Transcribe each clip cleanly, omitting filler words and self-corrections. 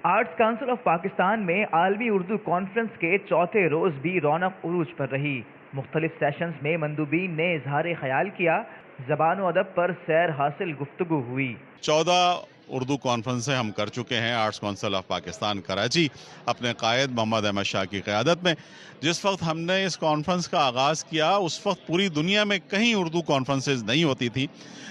Arts council of Pakistan میں عالمی Urdu conference کے چوتھے روز بھی رونق عروج پر رہی۔ مختلف سیشنز میں مندوبین نے اظہار خیال کیا، زبان و ادب پر سیر حاصل گفتگو ہوئی۔ 14 اردو کانفرنسیں ہم کر چکے ہیں arts council of Pakistan Karachi اپنے قائد محمد احمد شاہ کی قیادت میں۔ جس وقت ہم نے اس کانفرنس کا آغاز کیا اس وقت پوری دنیا میں کہیں اردو کانفرنسز نہیں ہوتی تھی،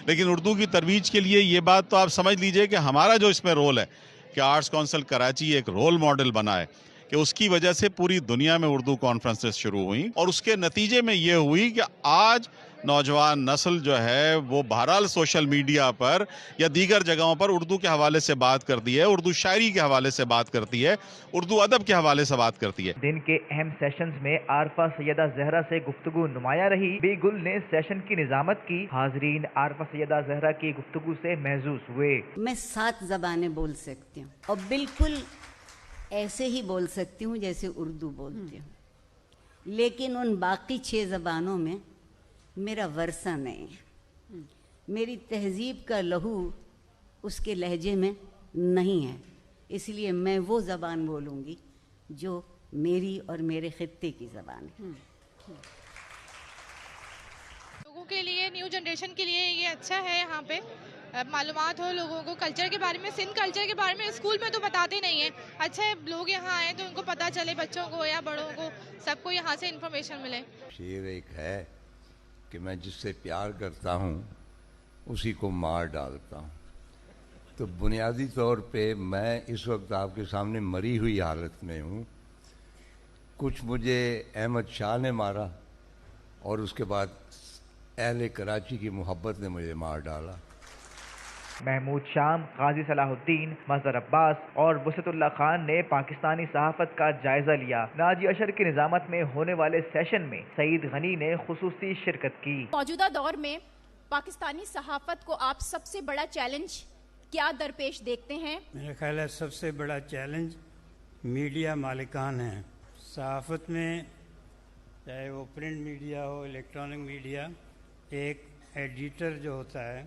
لیکن اردو کی ترویج کے لیے یہ بات تو آپ سمجھ لیجئے کہ ہمارا جو اس میں رول ہے کہ آرٹس کونسل کراچی ایک رول ماڈل بنا ہے کہ اس کی وجہ سے پوری دنیا میں اردو کانفرنسز شروع ہوئیں، اور اس کے نتیجے میں یہ ہوئی کہ آج نوجوان نسل جو ہے وہ بہرحال سوشل میڈیا پر یا دیگر جگہوں پر اردو کے حوالے سے بات کرتی ہے، اردو شاعری کے حوالے سے بات کرتی ہے، اردو ادب کے حوالے سے بات کرتی ہے۔ دن کے اہم سیشنز میں عارفہ سیدہ زہرا سے گفتگو نمایاں رہی۔ بی گل نے سیشن کی نظامت کی۔ حاضرین عارفہ سیدہ زہرا کی گفتگو سے محظوظ ہوئے۔ میں 7 زبانیں بول سکتی ہوں اور بالکل ایسے ہی بول سکتی ہوں جیسے اردو بولتی ہوں، لیکن ان باقی 6 زبانوں میں میرا ورثہ نہیں ہے، میری تہذیب کا لہو اس کے لہجے میں نہیں ہے، اس لیے میں وہ زبان بولوں گی جو میری اور میرے خطے کی زبان ہے۔ لوگوں کے لیے، نیو جنریشن کے لیے یہ اچھا ہے، یہاں پہ معلومات ہو لوگوں کو کلچر کے بارے میں، سندھ کلچر کے بارے میں اسکول میں تو بتاتے نہیں ہیں، اچھا ہے لوگ یہاں آئیں تو ان کو پتہ چلے، بچوں کو یا بڑوں کو سب کو یہاں سے انفارمیشن ملے۔ شعر ایک ہے کہ میں جس سے پیار کرتا ہوں اسی کو مار ڈالتا ہوں، تو بنیادی طور پہ میں اس وقت آپ کے سامنے مری ہوئی حالت میں ہوں۔ کچھ مجھے احمد شاہ نے مارا اور اس کے بعد اہل کراچی کی محبت نے مجھے مار ڈالا۔ محمود شام، قاضی صلاح الدین، مظہر عباس اور وسعت اللہ خان نے پاکستانی صحافت کا جائزہ لیا۔ ناجی اشر کی نظامت میں ہونے والے سیشن میں سعید غنی نے خصوصی شرکت کی۔ موجودہ دور میں پاکستانی صحافت کو آپ سب سے بڑا چیلنج کیا درپیش دیکھتے ہیں؟ میرا خیال ہے سب سے بڑا چیلنج میڈیا مالکان ہیں۔ صحافت میں چاہے وہ پرنٹ میڈیا ہو، الیکٹرانک میڈیا، ایک ایڈیٹر جو ہوتا ہے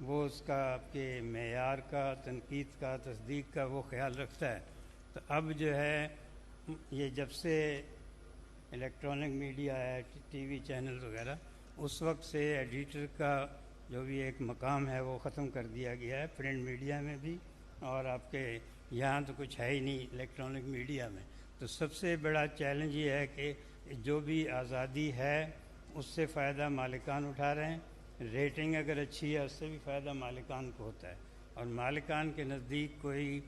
وہ اس کا آپ کے معیار کا، تنقید کا، تصدیق کا وہ خیال رکھتا ہے۔ تو اب جو ہے یہ جب سے الیکٹرانک میڈیا ہے، ٹی وی چینل وغیرہ، اس وقت سے ایڈیٹر کا جو بھی ایک مقام ہے وہ ختم کر دیا گیا ہے، پرنٹ میڈیا میں بھی، اور آپ کے یہاں تو کچھ ہے ہی نہیں الیکٹرانک میڈیا میں۔ تو سب سے بڑا چیلنج یہ ہے کہ جو بھی آزادی ہے اس سے فائدہ مالکان اٹھا رہے ہیں، ریٹنگ اگر اچھی ہے اس سے بھی فائدہ مالکان کو ہوتا ہے، اور مالکان کے نزدیک کوئی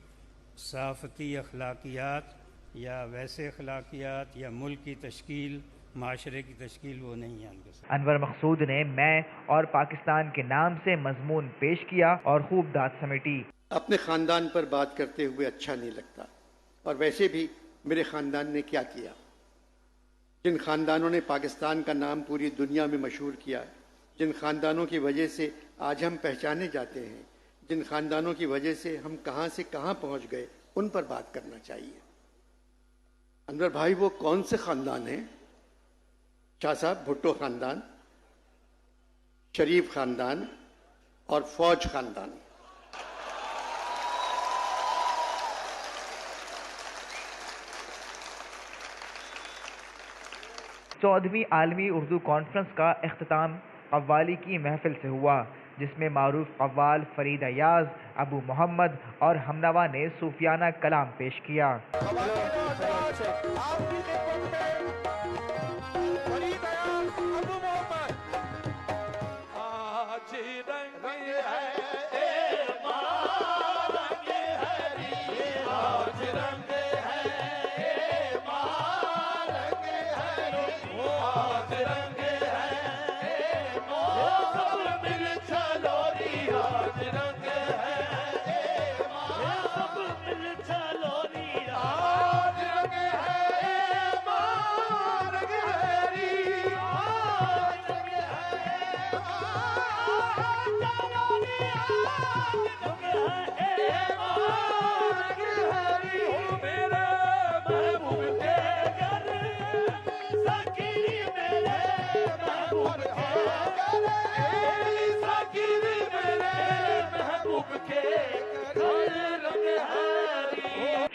صحافتی اخلاقیات یا ویسے اخلاقیات یا ملک کی تشکیل، معاشرے کی تشکیل وہ نہیں ہے ان کے ساتھ۔ انور مقصود نے میں اور پاکستان کے نام سے مضمون پیش کیا اور خوب داد سمیٹی۔ اپنے خاندان پر بات کرتے ہوئے اچھا نہیں لگتا، اور ویسے بھی میرے خاندان نے کیا کیا؟ جن خاندانوں نے پاکستان کا نام پوری دنیا میں مشہور کیا ہے، جن خاندانوں کی وجہ سے آج ہم پہچانے جاتے ہیں، جن خاندانوں کی وجہ سے ہم کہاں سے کہاں پہنچ گئے، ان پر بات کرنا چاہیے۔ انور بھائی وہ کون سے خاندان ہیں؟ شاہ صاحب بھٹو خاندان، شریف خاندان اور فوج خاندان۔ چودہویں عالمی اردو کانفرنس کا اختتام قوالی کی محفل سے ہوا، جس میں معروف قوال فرید ایاز، ابو محمد اور ہمنوا نے صوفیانہ کلام پیش کیا۔